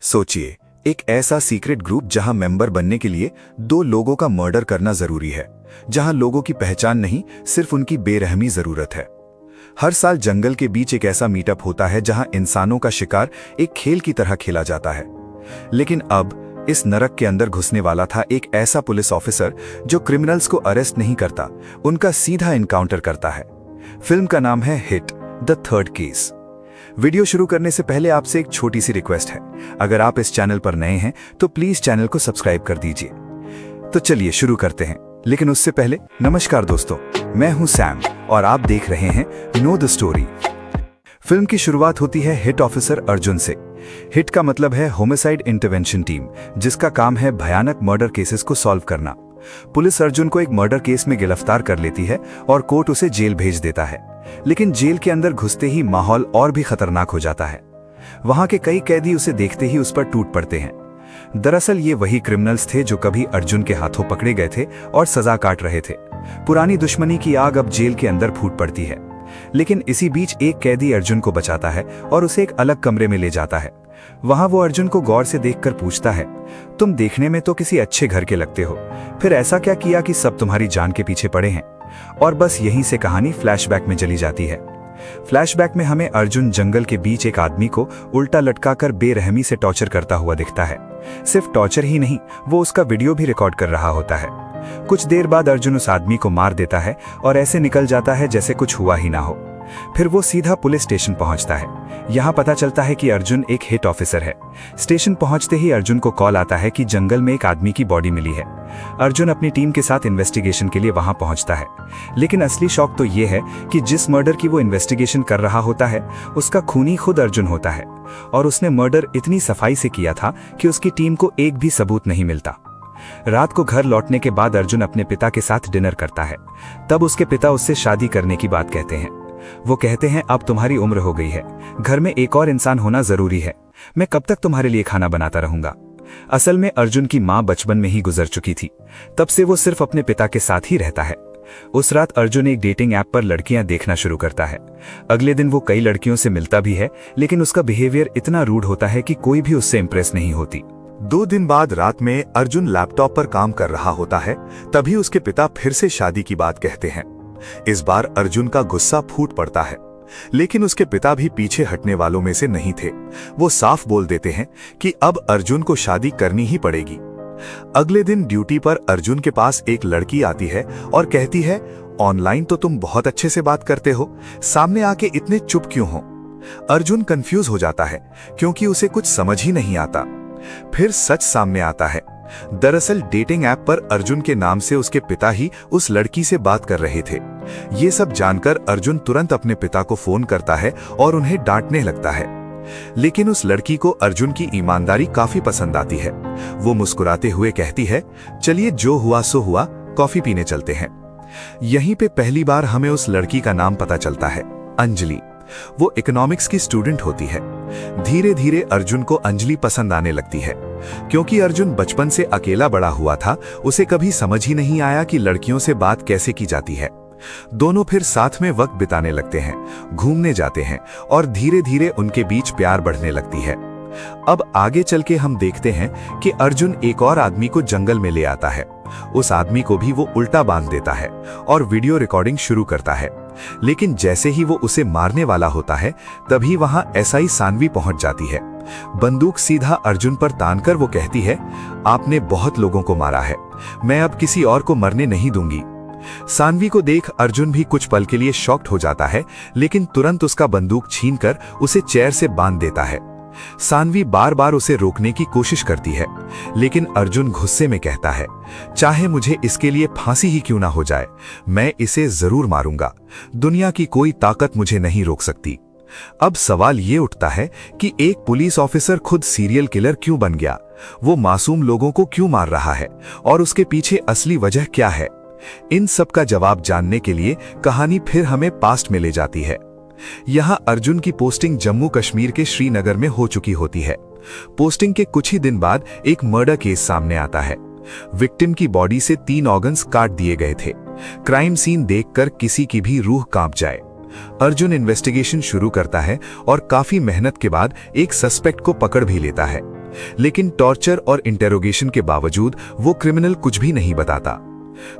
सोचिए, एक ऐसा सीक्रेट ग्रुप जहां मेंबर बनने के लिए 2 लोगों का मर्डर करना जरूरी है, जहां लोगों की पहचान नहीं, सिर्फ उनकी बेरहमी जरूरत है। हर साल जंगल के बीच एक ऐसा मीटअप होता है जहां इंसानों का शिकार एक खेल की तरह खेला जाता है। लेकिन अब इस नरक के अंदर घुसने वाला था एक ऐसा पुलिस ऑफिसर जो क्रिमिनल्स को अरेस्ट नहीं करता, उनका सीधा इनकाउंटर करता है। फिल्म का नाम है hit the third case. Video शुरू करने से पहले आपसे एक छोटी सी रिक्वेस्ट है, अगर आप इस चैनल पर नए हैं तो प्लीज चैनल को सब्सक्राइब कर दीजिए। तो चलिए शुरू करते हैं, लेकिन उससे पहले नमस्कार दोस्तों, मैं हूं सैम और आप देख रहे हैं नो द स्टोरी। फिल्म की शुरुआत होती है हिट ऑफिसर अर्जुन से। हिट का मतलब है होमिसाइड इंटरवेंशन टीम, जिसका काम है भयानक मर्डर केसेस को सॉल्व करना। पुलिस अर्जुन को एक मर्डर केस में गिरफ्तार कर लेती है और कोर्ट उसे जेल भेज देता है। लेकिन जेल के अंदर घुसते ही माहौल और भी खतरनाक हो जाता है। वहां के कई कैदी उसे देखते ही उस पर टूट पड़ते हैं। दरअसल ये वही क्रिमिनल्स थे जो कभी अर्जुन के हाथों पकड़े गए थे और सजा काट रहे थे। पुरानी दुश्मनी की आग अब जेल के अंदर फूट पड़ती है। लेकिन इसी बीच एक कैदी अर्जुन को बचाता है और उसे एक अलग कमरे में ले जाता है। वहां वो अर्जुन को गौर से देखकर पूछता है, तुम देखने में तो किसी अच्छे घर के लगते हो, फिर ऐसा क्या किया कि सब तुम्हारी जान के पीछे पड़े हैं? और बस यहीं से कहानी फ्लैशबैक में चली जाती है। फ्लैशबैक में हमें अर्जुन जंगल के बीच एक आदमी को उल्टा लटकाकर बेरहमी से टॉर्चर करता हुआ दिखता है। सिर्फ टॉर्चर ही नहीं, वो उसका वीडियो भी रिकॉर्ड कर रहा होता है। कुछ देर बाद अर्जुन उस आदमी को मार देता है और ऐसे निकल जाता है जैसे कुछ हुआ ही ना हो। फिर वो सीधा पुलिस स्टेशन पहुंचता है। यहाँ पता चलता है कि अर्जुन एक हिट ऑफिसर है। स्टेशन पहुंचते ही अर्जुन को कॉल आता है कि जंगल में एक आदमी की बॉडी मिली है। अर्जुन अपनी टीम के साथ इन्वेस्टिगेशन के लिए वहां पहुंचता है। लेकिन असली शौक तो ये है कि जिस मर्डर की वो इन्वेस्टिगेशन कर रहा होता है, उसका खूनी खुद अर्जुन होता है। और उसने मर्डर इतनी सफाई से किया था कि उसकी टीम को एक भी सबूत नहीं मिलता। रात को घर लौटने के बाद अर्जुन अपने पिता के साथ डिनर करता है। तब उसके पिता उससे शादी करने की बात कहते हैं। वो कहते हैं, अब तुम्हारी उम्र हो गई है, घर में एक और इंसान होना जरूरी है। मैं कब तक तुम्हारे लिए खाना बनाता रहूंगा? असल में अर्जुन की मां बचपन में ही गुजर चुकी थी। तब से वो सिर्फ अपने पिता के साथ ही रहता है। उस रात अर्जुन एक डेटिंग ऐप पर लड़कियां देखना शुरू करता है। अगले दिन वो कई लड़कियों से मिलता भी है, लेकिन उसका बिहेवियर इतना रूड होता है कि कोई भी उससे इंप्रेस नहीं होती। 2 दिन बाद रात में अर्जुन लैपटॉप पर काम कर रहा होता है, तभी उसके पिता फिर से शादी की बात कहते हैं। इस बार अर्जुन का गुस्सा फूट पड़ता है, लेकिन उसके पिता भी पीछे हटने वालों में से नहीं थे। वो साफ बोल देते हैं कि अब अर्जुन को शादी करनी ही पड़ेगी। अगले दिन ड्यूटी पर अर्जुन के पास एक लड़की आती है और कहती है, ऑनलाइन तो तुम बहुत अच्छे से बात करते हो, सामने आके इतने चुप क्यों हो? अर्जुन कंफ्यूज हो जाता है क्योंकि उसे कुछ समझ ही नहीं आता। फिर सच सामने आता है। दरअसल डेटिंग ऐप पर अर्जुन के नाम से उसके पिता ही उस लड़की से बात कर रहे थे। ये सब जानकर अर्जुन तुरंत अपने पिता को फोन करता है और उन्हें डांटने लगता है। लेकिन उस लड़की को अर्जुन की ईमानदारी काफी पसंद आती है। वो मुस्कुराते हुए कहती है, चलिए जो हुआ सो हुआ, कॉफी पीने चलते हैं। यहीं पे पहली बार हमें उस लड़की का नाम पता चलता है, अंजलि। वो इकोनॉमिक्स की स्टूडेंट होती है। धीरे धीरे अर्जुन को अंजलि पसंद आने लगती है। क्योंकि अर्जुन बचपन से अकेला बड़ा हुआ था, उसे कभी समझ ही नहीं आया कि लड़कियों से बात कैसे की जाती है। दोनों फिर साथ में वक्त बिताने लगते हैं, घूमने जाते हैं और धीरे धीरे उनके बीच प्यार बढ़ने लगती है। अब आगे चल के हम देखते हैं कि अर्जुन एक और आदमी को जंगल में ले आता है। उस आदमी को भी वो उल्टा बांध देता है और वीडियो रिकॉर्डिंग शुरू करता है। लेकिन जैसे ही वो उसे मारने वाला होता है, तभी वहां एसआई सानवी पहुंच जाती है। बंदूक सीधा अर्जुन पर तानकर वो कहती है, आपने बहुत लोगों को मारा है, मैं अब किसी और को मरने नहीं दूंगी। सानवी को देख अर्जुन भी कुछ पल के लिए शॉक्ड हो जाता है, लेकिन तुरंत उसका बंदूक छीनकर उसे चेयर से बांध देता है। सानवी बार बार उसे रोकने की कोशिश करती है, लेकिन अर्जुन गुस्से में कहता है, चाहे मुझे इसके लिए फांसी ही क्यों ना हो जाए, मैं इसे जरूर मारूंगा। दुनिया की कोई ताकत मुझे नहीं रोक सकती। अब सवाल ये उठता है कि एक पुलिस ऑफिसर खुद सीरियल किलर क्यों बन गया? वो मासूम लोगों को क्यों मार रहा है और उसके पीछे असली वजह क्या है? इन सब का जवाब जानने के लिए कहानी फिर हमें पास्ट में ले जाती है। यहाँ अर्जुन की पोस्टिंग जम्मू कश्मीर के श्रीनगर में हो चुकी होती है। पोस्टिंग के कुछ ही दिन बाद एक मर्डर केस सामने आता है। विक्टिम की बॉडी से 3 ऑर्गन्स काट दिए गए थे। क्राइम सीन देखकर किसी की भी रूह कांप जाए। अर्जुन इन्वेस्टिगेशन शुरू करता है और काफी मेहनत के बाद एक सस्पेक्ट को पकड़ भी लेता है। लेकिन टॉर्चर और इंटेरोगेशन के बावजूद वो क्रिमिनल कुछ भी नहीं बताता।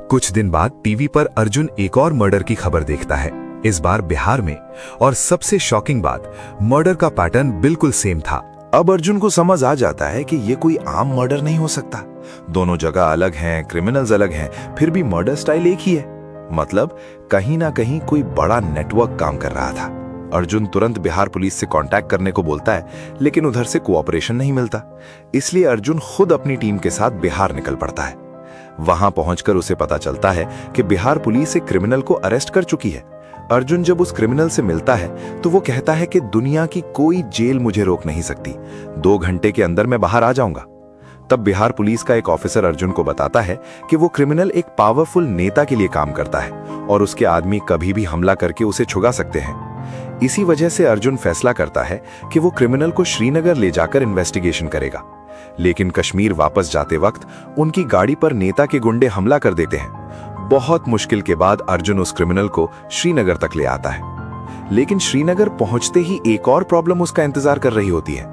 कुछ दिन बाद टीवी पर अर्जुन एक और मर्डर की खबर देखता है, इस बार बिहार में। और सबसे शॉकिंग बात, मर्डर का पैटर्न बिल्कुल सेम था। अब अर्जुन को समझ आ जाता है कि ये कोई आम मर्डर नहीं हो सकता। दोनों जगह अलग हैं, क्रिमिनल्स अलग हैं, फिर भी मर्डर स्टाइल एक ही है। मतलब कहीं ना कहीं कोई बड़ा नेटवर्क काम कर रहा था। अर्जुन तुरंत बिहार पुलिस से कांटेक्ट करने को बोलता है, लेकिन उधर से कोऑपरेशन नहीं मिलता। इसलिए अर्जुन खुद अपनी टीम के साथ बिहार निकल पड़ता है। वहां पहुंचकर उसे पता चलता है कि बिहार पुलिस एक क्रिमिनल को अरेस्ट कर चुकी है। अर्जुन जब उस क्रिमिनल से मिलता है तो वो कहता है कि दुनिया की कोई जेल मुझे रोक नहीं सकती, 2 घंटे के अंदर मैं बाहर आ जाऊंगा। तब बिहार पुलिस का एक ऑफिसर अर्जुन को बताता है कि वो क्रिमिनल एक पावरफुल नेता के लिए काम करता है और उसके आदमी कभी भी हमला करके उसे छुड़ा सकते हैं। इसी वजह से अर्जुन फैसला करता है कि वो क्रिमिनल को श्रीनगर ले जाकर इन्वेस्टिगेशन करेगा। लेकिन कश्मीर वापस जाते वक्त उनकी गाड़ी पर नेता के गुंडे हमला कर देते हैं। बहुत मुश्किल के बाद अर्जुन उस क्रिमिनल को श्रीनगर तक ले आता है। लेकिन श्रीनगर पहुंचते ही एक और प्रॉब्लम उसका इंतजार कर रही होती है।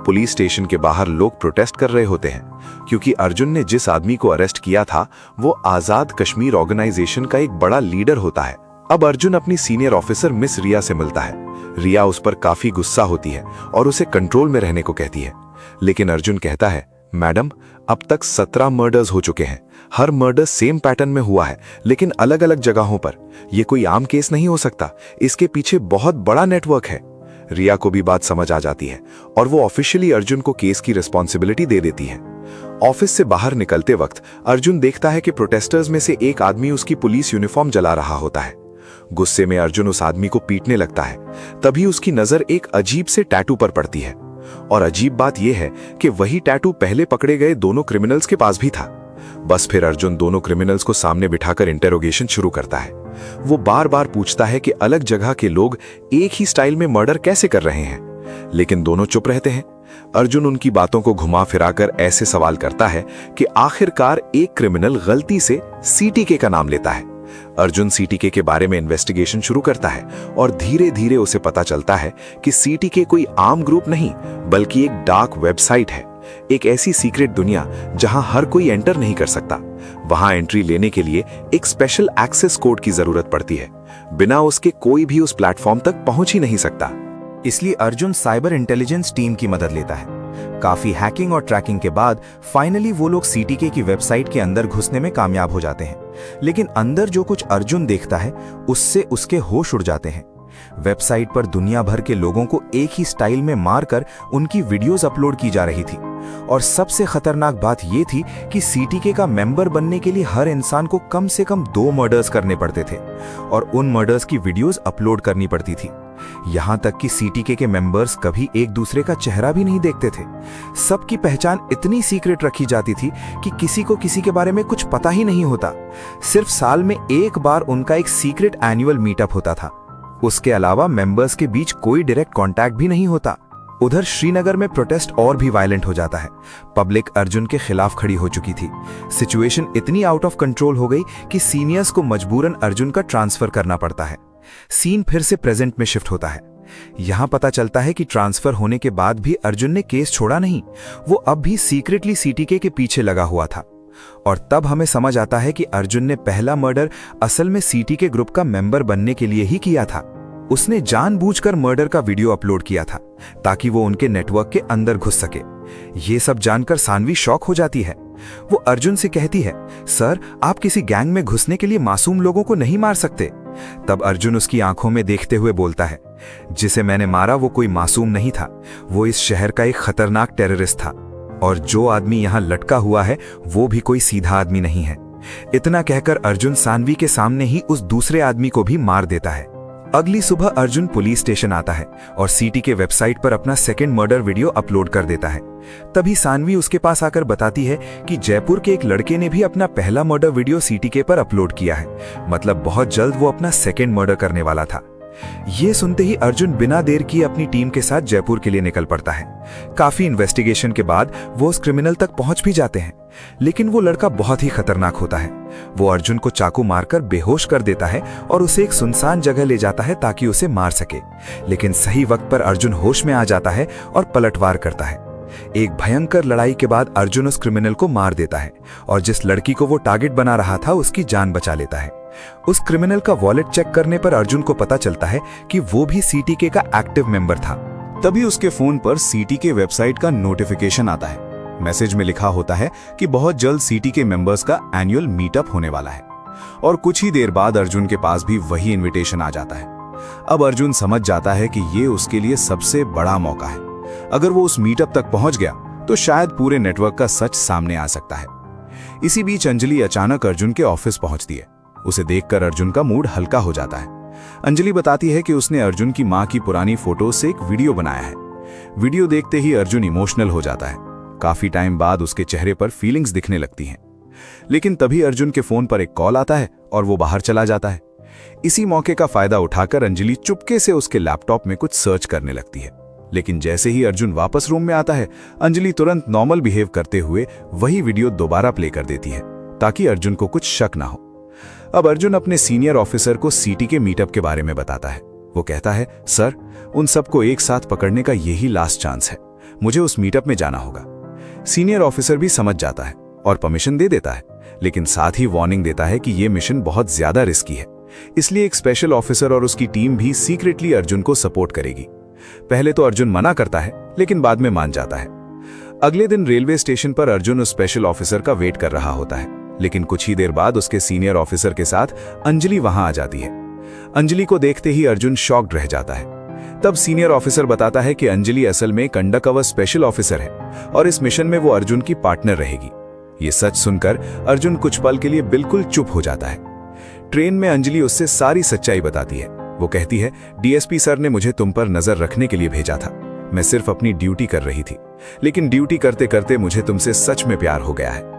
पुलिस स्टेशन के बाहर लोग प्रोटेस्ट कर रहे होते हैं, क्योंकि अर्जुन ने जिस आदमी को अरेस्ट किया था वो आजाद कश्मीर ऑर्गेनाइजेशन का एक बड़ा लीडर होता है। अब अर्जुन अपनी सीनियर ऑफिसर मिस रिया से मिलता है। रिया उस पर काफी गुस्सा होती है और उसे कंट्रोल में रहने को कहती है। लेकिन अर्जुन कहता है, मैडम, अब तक 17 मर्डर्स हो चुके हैं। हर मर्डर सेम पैटर्न में हुआ है, लेकिन अलग अलग जगहों पर। यह कोई आम केस नहीं हो सकता, इसके पीछे बहुत बड़ा नेटवर्क है। रिया को भी बात समझ आ जाती है और वो ऑफिशियली अर्जुन को केस की रिस्पॉन्सिबिलिटी दे देती है। ऑफिस से बाहर निकलते वक्त अर्जुन देखता है कि प्रोटेस्टर्स में से एक आदमी उसकी पुलिस यूनिफॉर्म जला रहा होता है। गुस्से में अर्जुन उस आदमी को पीटने लगता है। तभी उसकी नजर एक अजीब से टैटू पर पड़ती है। और अजीब बात यह है कि वही टैटू पहले पकड़े गए दोनों क्रिमिनल्स के पास भी था। बस फिर अर्जुन दोनों क्रिमिनल्स को सामने बिठाकर इंटेरोगेशन शुरू करता है। वो बार बार पूछता है कि अलग जगह के लोग एक ही स्टाइल में मर्डर कैसे कर रहे हैं, लेकिन दोनों चुप रहते हैं। अर्जुन उनकी बातों को घुमा फिराकर ऐसे सवाल करता है कि आखिरकार एक क्रिमिनल गलती से सीटीके का नाम लेता है। अर्जुन सीटीके के बारे में इन्वेस्टिगेशन शुरू करता है और धीरे धीरे उसे पता चलता है कि सीटीके कोई आम ग्रुप नहीं, बल्कि एक डार्क वेबसाइट है। एक ऐसी सीक्रेट दुनिया जहां हर कोई एंटर नहीं कर सकता। वहां एंट्री लेने के लिए एक स्पेशल एक्सेस कोड की जरूरत पड़ती है। बिना उसके कोई भी उस प्लेटफॉर्म तक पहुंच ही नहीं सकता। इसलिए अर्जुन साइबर इंटेलिजेंस टीम की मदद लेता है। काफी हैकिंग और ट्रैकिंग के बाद फाइनली वो लोग सीटीके की वेबसाइट के अंदर घुसने में कामयाब हो जाते हैं। लेकिन अंदर जो कुछ अर्जुन देखता है उससे उसके होश उड़ जाते हैं। वेबसाइट पर दुनिया भर के लोगों को एक ही स्टाइल में मारकर उनकी वीडियोस अपलोड की जा रही थी। और सबसे खतरनाक बात यह थी कि सीटीके का मेंबर बनने के लिए हर इंसान को कम से कम 2 मर्डर्स करने पड़ते थे और उन मर्डर्स की वीडियोस अपलोड करनी पड़ती थी। यहां तक कि सीटीके के मेंबर्स कभी एक दूसरे का चेहरा भी नहीं देखते थे। सबकी पहचान इतनी सीक्रेट रखी जाती थी कि किसी को किसी के बारे में कुछ पता ही नहीं होता। सिर्फ साल में एक बार उनका एक सीक्रेट एनुअल मीटअप होता था। उसके अलावा मेंबर्स के बीच कोई डायरेक्ट कांटेक्ट भी नहीं होता। उधर श्रीनगर में प्रोटेस्ट और भी वायलेंट हो जाता है। पब्लिक अर्जुन के खिलाफ खड़ी हो चुकी थी। सिचुएशन इतनी आउट ऑफ कंट्रोल हो गई कि सीनियर्स को मजबूरन अर्जुन का ट्रांसफर करना पड़ता है। सीन फिर से प्रेजेंट में शिफ्ट होता है। यहां पता चलता है कि ट्रांसफर होने के बाद भी अर्जुन ने केस छोड़ा नहीं। वो अब भी सीक्रेटली सीटीके के पीछे लगा हुआ था। और तब हमें समझ आता है कि अर्जुन ने पहला मर्डर असल में सीटीके ग्रुप का मेंबर बनने के लिए ही किया था। उसने जानबूझकर मर्डर का वीडियो अपलोड किया था ताकि वो उनके नेटवर्क के अंदर घुस सके। ये सब जानकर सानवी शॉक हो जाती है। वो अर्जुन से कहती है, सर, आप किसी गैंग में घुसने के लिए मासूम लोगों को नहीं मार सकते। तब अर्जुन उसकी आंखों में देखते हुए बोलता है, जिसे मैंने मारा वो कोई मासूम नहीं था, वो इस शहर का एक खतरनाक टेररिस्ट था। और जो आदमी यहां लटका हुआ है वो भी कोई सीधा आदमी नहीं है। इतना कहकर अर्जुन सानवी के सामने ही उस दूसरे आदमी को भी मार देता है। अगली सुबह अर्जुन पुलिस स्टेशन आता है और सीटीके वेबसाइट पर अपना सेकंड मर्डर वीडियो अपलोड कर देता है। तभी सानवी उसके पास आकर बताती है कि जयपुर के एक लड़के ने भी अपना पहला मर्डर वीडियो सीटीके पर अपलोड किया है। मतलब बहुत जल्द वो अपना सेकंड मर्डर करने वाला था। ये सुनते ही अर्जुन बिना देर किए अपनी टीम के साथ जयपुर के लिए निकल पड़ता है। काफी इन्वेस्टिगेशन के बाद वो उस क्रिमिनल तक पहुंच भी जाते हैं, लेकिन वो लड़का बहुत ही खतरनाक होता है। वो अर्जुन को चाकू मारकर बेहोश कर देता है और उसे एक सुनसान जगह ले जाता है ताकि उसे मार सके। लेकिन सही वक्त पर अर्जुन होश में आ जाता है और पलटवार करता है। एक भयंकर लड़ाई के बाद अर्जुन उस क्रिमिनल को मार देता है और जिस लड़की को वो टारगेट बना रहा था उसकी जान बचा लेता है। उस क्रिमिनल का वॉलेट चेक करने पर अर्जुन को पता चलता है कि वो भी सीटीके का एक्टिव मेंबर था। तभी उसके फोन पर सीटीके वेबसाइट का नोटिफिकेशन आता है। मैसेज में लिखा होता है कि बहुत जल्द सीटीके मेंबर्स का एनुअल मीटअप होने वाला है और कुछ ही देर बाद अर्जुन के पास भी वही इनविटेशन आ जाता है। अब अर्जुन समझ जाता है कि ये उसके लिए सबसे बड़ा मौका है। अगर वो उस मीटअप तक पहुंच गया तो शायद पूरे नेटवर्क का सच सामने आ सकता है। इसी बीच अंजलि अचानक अर्जुन के ऑफिस पहुंचती है। उसे देखकर अर्जुन का मूड हल्का हो जाता है। अंजलि बताती है कि उसने अर्जुन की मां की पुरानी फोटो से एक वीडियो बनाया है। वीडियो देखते ही अर्जुन इमोशनल हो जाता है। काफी टाइम बाद उसके चेहरे पर फीलिंग्स दिखने लगती हैं। लेकिन तभी अर्जुन के फोन पर एक कॉल आता है और वो बाहर चला जाता है। इसी मौके का फायदा उठाकर अंजलि चुपके से उसके लैपटॉप में कुछ सर्च करने लगती है। लेकिन जैसे ही अर्जुन वापस रूम में आता है, अंजलि तुरंत नॉर्मल बिहेव करते हुए वही वीडियो दोबारा प्ले कर देती है ताकि अर्जुन को कुछ शक ना हो। अब अर्जुन अपने सीनियर ऑफिसर को सीटीके मीटअप के बारे में बताता है। वो कहता है, सर, उन सबको एक साथ पकड़ने का यही लास्ट चांस है। मुझे उस मीटअप में जाना होगा। सीनियर ऑफिसर भी समझ जाता है और परमिशन दे देता है, लेकिन साथ ही वार्निंग देता है कि यह मिशन बहुत ज्यादा रिस्की है, इसलिए एक स्पेशल ऑफिसर और उसकी टीम भी सीक्रेटली अर्जुन को सपोर्ट करेगी। पहले तो अर्जुन मना करता है, लेकिन बाद में मान जाता है। अगले दिन रेलवे स्टेशन पर अर्जुन उस स्पेशल ऑफिसर का वेट कर रहा होता है, लेकिन कुछ ही देर बाद उसके सीनियर ऑफिसर के साथ अंजलि वहां आ जाती है। अंजलि को देखते ही अर्जुन शॉक्ड रह जाता है। तब सीनियर ऑफिसर बताता है कि अंजलि असल में अंडरकवर स्पेशल ऑफिसर है और इस मिशन में वो अर्जुन की पार्टनर रहेगी। ये सच सुनकर अर्जुन कुछ पल के लिए बिल्कुल चुप हो जाता है। ट्रेन में अंजलि उससे सारी सच्चाई बताती है। वो कहती है, डीएसपी सर ने मुझे तुम पर नजर रखने के लिए भेजा था। मैं सिर्फ अपनी ड्यूटी कर रही थी, लेकिन ड्यूटी करते करते मुझे तुमसे सच में प्यार हो गया है।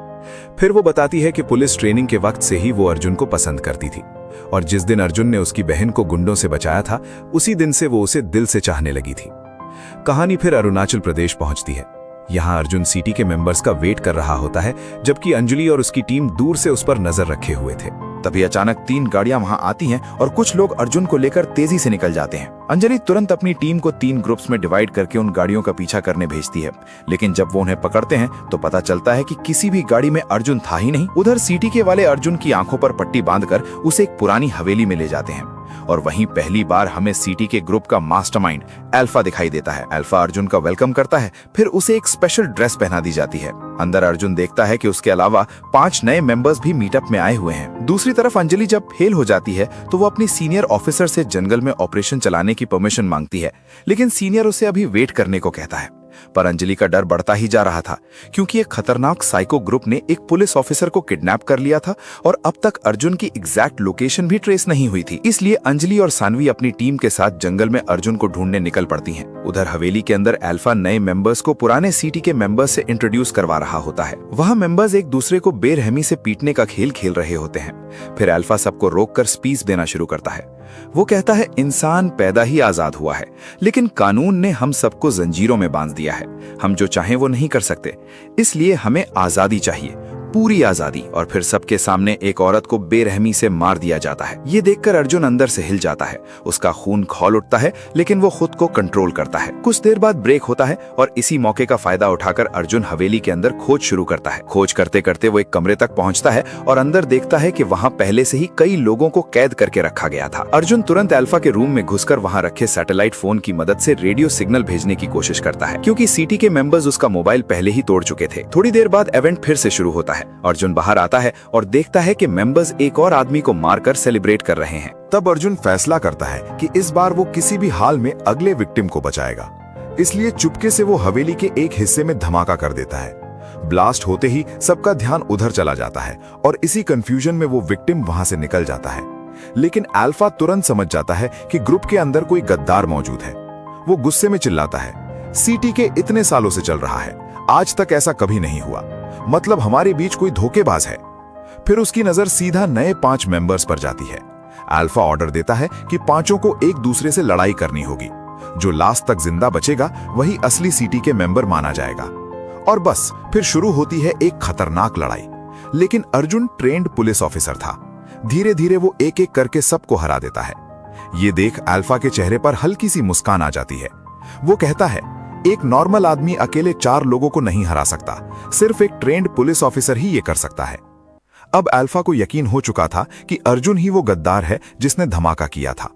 फिर वो बताती है कि पुलिस ट्रेनिंग के वक्त से ही वो अर्जुन को पसंद करती थी और जिस दिन अर्जुन ने उसकी बहन को गुंडों से बचाया था, उसी दिन से वो उसे दिल से चाहने लगी थी। कहानी फिर अरुणाचल प्रदेश पहुंचती है। यहाँ अर्जुन सिटी के मेंबर्स का वेट कर रहा होता है, जबकि अंजलि और उसकी टीम दूर से उस पर नजर रखे हुए थे। तभी अचानक 3 गाड़ियां वहां आती हैं और कुछ लोग अर्जुन को लेकर तेजी से निकल जाते हैं। अंजलि तुरंत अपनी टीम को 3 ग्रुप्स में डिवाइड करके उन गाड़ियों का पीछा करने भेजती है, लेकिन जब वो उन्हें पकड़ते हैं तो पता चलता है कि किसी भी गाड़ी में अर्जुन था ही नहीं। उधर सीटीके वाले अर्जुन की आंखों पर पट्टी बांधकर उसे एक पुरानी हवेली में ले जाते हैं और वहीं पहली बार हमें सीटीके ग्रुप का मास्टरमाइंड अल्फा दिखाई देता है। अल्फा अर्जुन का वेलकम करता है, फिर उसे एक स्पेशल ड्रेस पहना दी जाती है। अंदर अर्जुन देखता है कि उसके अलावा 5 नए मेंबर्स भी मीटअप में आए हुए हैं। दूसरी तरफ अंजलि जब फेल हो जाती है तो वो अपनी सीनियर ऑफिसर से जंगल में ऑपरेशन चलाने की परमिशन मांगती है, लेकिन सीनियर उसे अभी वेट करने को कहता है। पर अंजलि का डर बढ़ता ही जा रहा था, क्योंकि एक खतरनाक साइको ग्रुप ने एक पुलिस ऑफिसर को किडनैप कर लिया था और अब तक अर्जुन की एग्जैक्ट लोकेशन भी ट्रेस नहीं हुई थी। इसलिए अंजलि और सानवी अपनी टीम के साथ जंगल में अर्जुन को ढूंढने निकल पड़ती हैं। उधर हवेली के अंदर अल्फा नए मेंबर्स को पुराने सिटी के मेंबर्स से इंट्रोड्यूस करवा रहा होता है। वहाँ मेंबर्स एक दूसरे को बेरहमी से पीटने का खेल खेल रहे होते हैं। फिर अल्फा सबको रोककर स्पीच देना शुरू करता है। वो कहता है, इंसान पैदा ही आजाद हुआ है, लेकिन कानून ने हम सबको जंजीरों में बांध दिया है। हम जो चाहें वो नहीं कर सकते, इसलिए हमें आजादी चाहिए, पूरी आजादी। और फिर सबके सामने एक औरत को बेरहमी से मार दिया जाता है। ये देखकर अर्जुन अंदर से हिल जाता है। उसका खून खौल उठता है, लेकिन वो खुद को कंट्रोल करता है। कुछ देर बाद ब्रेक होता है और इसी मौके का फायदा उठाकर अर्जुन हवेली के अंदर खोज शुरू करता है। खोज करते करते वो एक कमरे तक पहुंचता है और अंदर देखता है कि वहां पहले से ही कई लोगों को कैद करके रखा गया था। अर्जुन तुरंत अल्फा के रूम में घुसकर वहां रखे सैटेलाइट फोन की मदद से रेडियो सिग्नल भेजने की कोशिश करता है, क्योंकि सिटी के मेंबर्स उसका मोबाइल पहले ही तोड़ चुके थे। थोड़ी देर बाद इवेंट फिर से शुरू होता है। अर्जुन बाहर आता है और देखता है कि मेंबर्स एक और आदमी को मारकर सेलिब्रेट कर रहे हैं। तब अर्जुन फैसला करता है कि इस बार वो किसी भी हाल में अगले विक्टिम को बचाएगा। इसलिए चुपके से वो हवेली के एक हिस्से में धमाका कर देता है। ब्लास्ट होते ही सबका ध्यान उधर चला जाता है और इसी कंफ्यूजन में वो विक्टिम वहां से निकल जाता है। लेकिन अल्फा तुरंत समझ जाता है कि ग्रुप के अंदर कोई गद्दार मौजूद है। वो गुस्से में चिल्लाता है, सिटी के इतने सालों से चल रहा है, आज तक ऐसा कभी नहीं हुआ, मतलब हमारे बीच कोई धोखेबाज है। फिर उसकी नजर सीधा नए 5 मेंबर्स पर जाती है। अल्फा ऑर्डर देता है कि 5 को एक दूसरे से लड़ाई करनी होगी। जो लास्ट तक जिंदा बचेगा वही असली सिटी के मेंबर माना जाएगा। और बस फिर शुरू होती है एक खतरनाक लड़ाई। लेकिन अर्जुन ट्रेंड पुलिस ऑफिसर था। धीरे धीरे वो एक एक करके सबको हरा देता है। ये देख अल्फा के चेहरे पर हल्की सी मुस्कान आ जाती है। वो कहता है, एक नॉर्मल आदमी अकेले 4 लोगों को नहीं हरा सकता, सिर्फ एक ट्रेंड पुलिस ऑफिसर ही ये कर सकता है। अब अल्फा को यकीन हो चुका था कि अर्जुन ही वो गद्दार है जिसने धमाका किया था।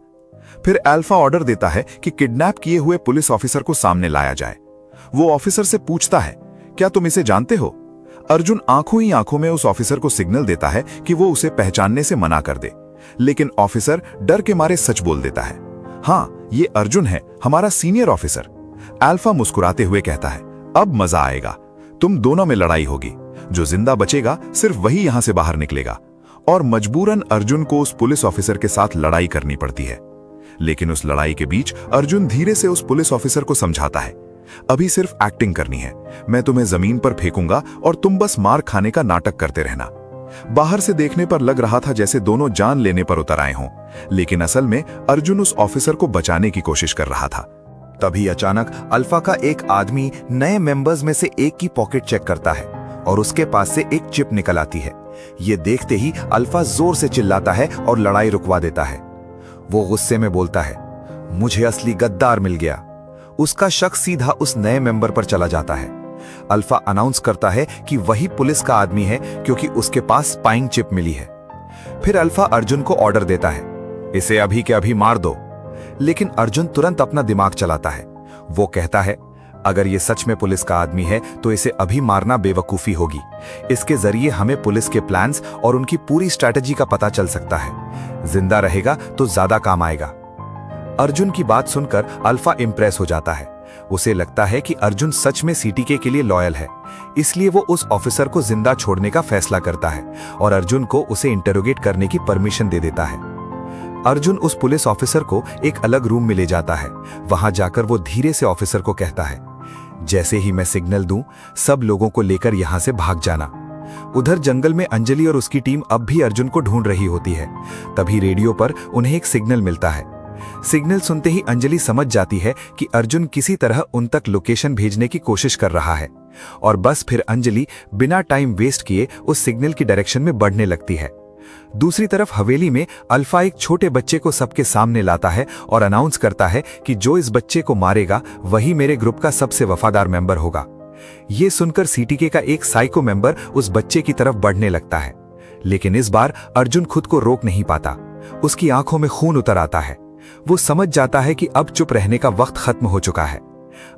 फिर अल्फा ऑर्डर देता है कि किडनैप किए हुए पुलिस ऑफिसर को सामने लाया जाए। वो ऑफिसर से पूछता है, क्या तुम इसे जानते हो? अर्जुन आंखों ही आंखों में उस ऑफिसर को सिग्नल देता है कि वो उसे पहचानने से मना कर दे, लेकिन ऑफिसर डर के मारे सच बोल देता है, हाँ ये अर्जुन है, हमारा सीनियर ऑफिसर। अल्फा मुस्कुराते हुए कहता है, अब मजा आएगा, तुम दोनों में लड़ाई होगी, जो जिंदा बचेगा सिर्फ वही यहां से बाहर निकलेगा। और मजबूरन अर्जुन को उस पुलिस ऑफिसर के साथ लड़ाई करनी पड़ती है। लेकिन उस लड़ाई के बीच अर्जुन धीरे से उस पुलिस ऑफिसर को समझाता है, अभी सिर्फ एक्टिंग करनी है, मैं तुम्हें जमीन पर फेंकूंगा और तुम बस मार खाने का नाटक करते रहना। बाहर से देखने पर लग रहा था जैसे दोनों जान लेने पर उतर आए हों, लेकिन असल में अर्जुन उस ऑफिसर को बचाने की कोशिश कर रहा था। तभी अचानक अल्फा का एक आदमी नए मेंबर्स में से एक की पॉकेट चेक करता है और उसके पास से एक चिप निकल आती है। ये देखते ही अल्फा जोर से चिल्लाता है और लड़ाई रुकवा देता है। वो गुस्से में बोलता है, मुझे असली गद्दार मिल गया। उसका शक सीधा उस नए मेंबर पर चला जाता है। अल्फा अनाउंस करता है कि वही पुलिस का आदमी है क्योंकि उसके पास स्पाइंग चिप मिली है। फिर अल्फा अर्जुन को ऑर्डर देता है, इसे अभी के अभी मार दो। लेकिन अर्जुन तुरंत अपना दिमाग चलाता है। वो कहता है, अगर ये सच में पुलिस का आदमी है तो इसे अभी मारना बेवकूफी होगी। इसके जरिए हमें पुलिस के प्लान्स और उनकी पूरी स्ट्रैटेजी का पता चल सकता है। जिंदा रहेगा तो ज्यादा काम आएगा। अर्जुन की बात सुनकर अल्फा इंप्रेस हो जाता है। उसे लगता है कि अर्जुन सच में सीटीके के लिए लॉयल है, इसलिए वो उस ऑफिसर को जिंदा छोड़ने का फैसला करता है और अर्जुन को उसे इंटरोगेट करने की परमिशन दे देता है। अर्जुन उस पुलिस ऑफिसर को एक अलग रूम में ले जाता है। वहां जाकर वो धीरे से ऑफिसर को कहता है, जैसे ही मैं सिग्नल दूं, सब लोगों को लेकर यहां से भाग जाना। उधर जंगल में अंजलि और उसकी टीम अब भी अर्जुन को ढूंढ रही होती है। तभी रेडियो पर उन्हें एक सिग्नल मिलता है। सिग्नल सुनते ही अंजलि समझ जाती है कि अर्जुन किसी तरह उन तक लोकेशन भेजने की कोशिश कर रहा है और बस फिर अंजलि बिना टाइम वेस्ट किए उस सिग्नल की डायरेक्शन में बढ़ने लगती है। दूसरी तरफ हवेली में अल्फा एक छोटे बच्चे को सबके सामने लाता है और अनाउंस करता है कि जो इस बच्चे को मारेगा वही मेरे ग्रुप का सबसे वफादार मेंबर होगा। यह सुनकर सीटीके का एक साइको मेंबर उस बच्चे की तरफ बढ़ने लगता है, लेकिन इस बार अर्जुन खुद को रोक नहीं पाता। उसकी आंखों में खून उतर आता है। वो समझ जाता है कि अब चुप रहने का वक्त खत्म हो चुका है।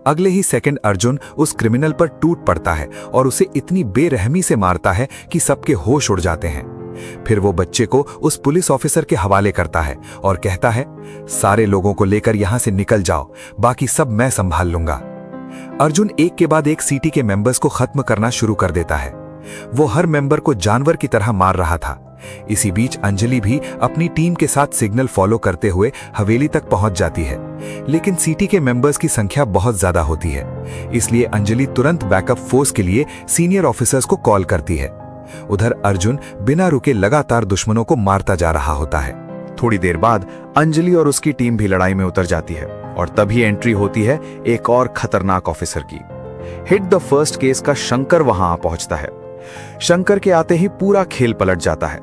अगले ही सेकंड अर्जुन उस क्रिमिनल पर टूट पड़ता है और उसे इतनी बेरहमी से मारता है कि सबके होश उड़ जाते हैं। फिर वो बच्चे को उस पुलिस ऑफिसर के हवाले करता है और कहता है, सारे लोगों को लेकर यहां से निकल जाओ, बाकी सब मैं संभाल लूंगा। अर्जुन एक के बाद एक सीटी के मेंबर्स को खत्म करना शुरू कर देता है। वो हर मेंबर को जानवर की तरह मार रहा था। इसी बीच अंजलि भी अपनी टीम के साथ सिग्नल फॉलो करते हुए हवेली तक पहुंच जाती है, लेकिन सीटी के मेंबर्स की संख्या बहुत ज्यादा होती है। इसलिए अंजलि तुरंत बैकअप फोर्स के लिए सीनियर ऑफिसर्स को कॉल करती है। उधर अर्जुन बिना रुके लगातार दुश्मनों को मारता जा रहा होता है। थोड़ी देर बाद अंजलि और उसकी टीम भी लड़ाई में उतर जाती है और तभी एंट्री होती है एक और खतरनाक ऑफिसर की। हिट द फर्स्ट केस का शंकर वहां पहुंचता है। शंकर के आते ही पूरा खेल पलट जाता है।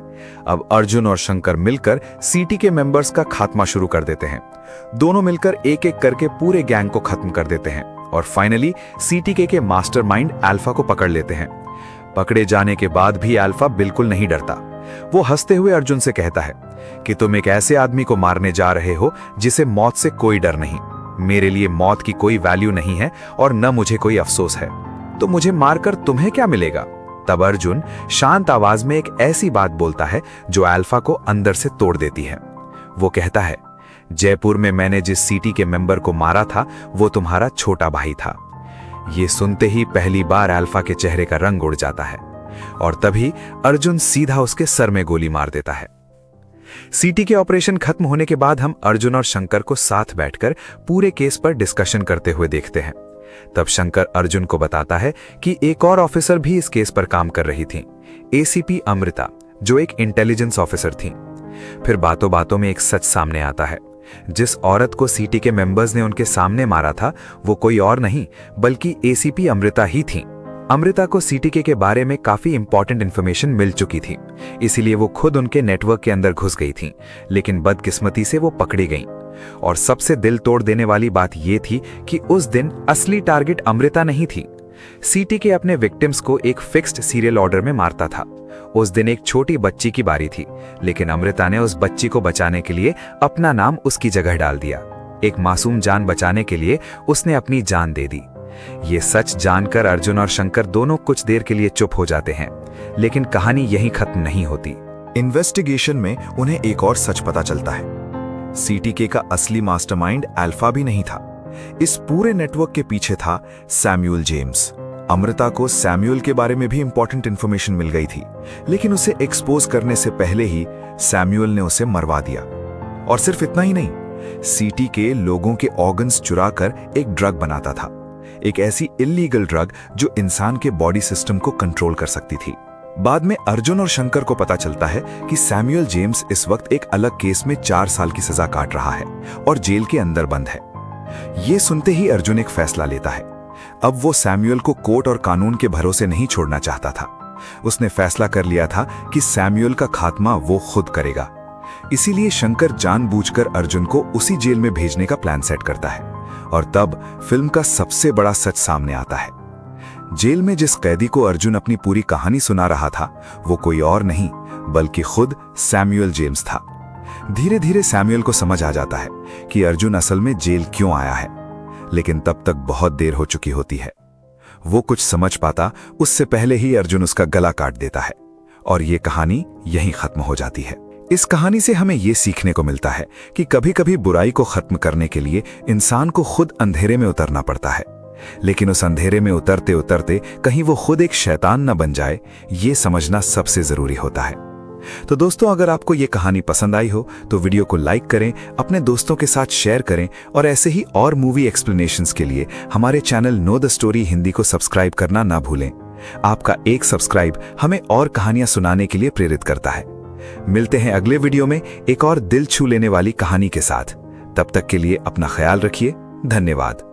अब अर्जुन और शंकर मिलकर सीटी के मेंबर्स का खात्मा शुरू कर देते हैं। दोनों मिलकर एक एक करके पूरे गैंग को खत्म कर देते हैं और फाइनली सीटीके के मास्टरमाइंड अल्फा को पकड़ लेते हैं। पकड़े जाने के बाद भी अल्फा बिल्कुल नहीं डरता। वो हंसते हुए अर्जुन से कहता है कि तुम एक ऐसे आदमी को मारने जा रहे हो जिसे मौत से कोई डर नहीं। मेरे लिए मौत की कोई वैल्यू नहीं है और न मुझे कोई अफसोस है, तो मुझे मारकर तुम्हें क्या मिलेगा? तब अर्जुन शांत आवाज में एक ऐसी बात बोलता है जो अल्फा को अंदर से तोड़ देती है। वो कहता है, जयपुर में मैंने जिस सीटी के मेंबर को मारा था वो तुम्हारा छोटा भाई था। ये सुनते ही पहली बार अल्फा के चेहरे का रंग उड़ जाता है और तभी अर्जुन सीधा उसके सर में गोली मार देता है। सीटी के ऑपरेशन खत्म होने के बाद हम अर्जुन और शंकर को साथ बैठकर पूरे केस पर डिस्कशन करते हुए देखते हैं। तब शंकर अर्जुन को बताता है कि एक और ऑफिसर भी इस केस पर काम कर रही थी, एसीपी अमृता, जो एक इंटेलिजेंस ऑफिसर थी। फिर बातों बातों में एक सच सामने आता है। जिस औरत को सीटी के मेंबर्स ने उनके सामने मारा था वो कोई और नहीं बल्कि एसीपी अमृता ही थी। अमृता को सीटीके के बारे में काफी इंपॉर्टेंट इंफॉर्मेशन मिल चुकी थी, इसीलिए वो खुद उनके नेटवर्क के अंदर घुस गई थी, लेकिन बदकिस्मती से वो पकड़ी गई। और सबसे दिल तोड़ देने वाली बात यह थी कि उस दिन असली टारगेट अमृता नहीं थी। सीटीके अपने विक्टिम्स को एक फिक्स्ड सीरियल ऑर्डर में मारता था। उस दिन एक छोटी बच्ची की बारी थी, लेकिन अमृता ने उस बच्ची को बचाने के लिए अपना नाम उसकी जगह डाल दिया। एक मासूम जान बचाने के लिए उसने अपनी जान दे दी। ये सच जानकर अर्जुन और शंकर दोनों कुछ देर के लिए चुप हो जाते हैं, लेकिन कहानी यहीं खत्म नहीं होती। इन्वेस्टिगेशन में उन्हें एक और सच पता चलता है। सीटीके का असली मास्टरमाइंड अल्फा भी नहीं था। इस पूरे नेटवर्क के पीछे था सैमुअल जेम्स। अमृता को सैमुअल के बारे में भी इंपॉर्टेंट इंफॉर्मेशन मिल गई थी, लेकिन उसे एक्सपोज करने से पहले ही सैमुअल ने उसे मरवा दिया। और सिर्फ इतना ही नहीं, सीटीके लोगों के ऑर्गन्स चुराकर एक ड्रग बनाता था, एक ऐसी इल्लीगल ड्रग जो इंसान के बॉडी सिस्टम को कंट्रोल कर सकती थी। बाद में अर्जुन और शंकर को पता चलता है कि सैमुअल जेम्स इस वक्त एक अलग केस में 4 साल की सजा काट रहा है और जेल के अंदर बंद है। यह सुनते ही अर्जुन एक फैसला लेता है। अब वो सैमुअल को कोर्ट और कानून के भरोसे नहीं छोड़ना चाहता था। उसने फैसला कर लिया था कि सैमुअल का खात्मा वो खुद करेगा। इसीलिए शंकर जानबूझकर अर्जुन को उसी जेल में भेजने का प्लान सेट करता है। और तब फिल्म का सबसे बड़ा सच सामने आता है। जेल में जिस कैदी को अर्जुन अपनी पूरी कहानी सुना रहा था, वो कोई और नहीं बल्कि खुद सैमुअल जेम्स था। धीरे धीरे सैमुअल को समझ आ जाता है कि अर्जुन असल में जेल क्यों आया है, लेकिन तब तक बहुत देर हो चुकी होती है। वो कुछ समझ पाता उससे पहले ही अर्जुन उसका गला काट देता है और ये कहानी यहीं खत्म हो जाती है। इस कहानी से हमें यह सीखने को मिलता है कि कभी-कभी बुराई को खत्म करने के लिए इंसान को खुद अंधेरे में उतरना पड़ता है, लेकिन उस अंधेरे में उतरते उतरते कहीं वो खुद एक शैतान न बन जाए, ये समझना सबसे जरूरी होता है। तो दोस्तों, अगर आपको ये कहानी पसंद आई हो तो वीडियो को लाइक करें, अपने दोस्तों के साथ शेयर करें और ऐसे ही और मूवी एक्सप्लेनेशंस के लिए हमारे channel know the story Hindi को सब्सक्राइब करना ना भूलें। आपका एक सब्सक्राइब हमें और कहानियां सुनाने के लिए प्रेरित करता है। मिलते हैं अगले वीडियो में एक और दिल छू लेने वाली कहानी के साथ। तब तक के लिए अपना ख्याल रखिए। धन्यवाद।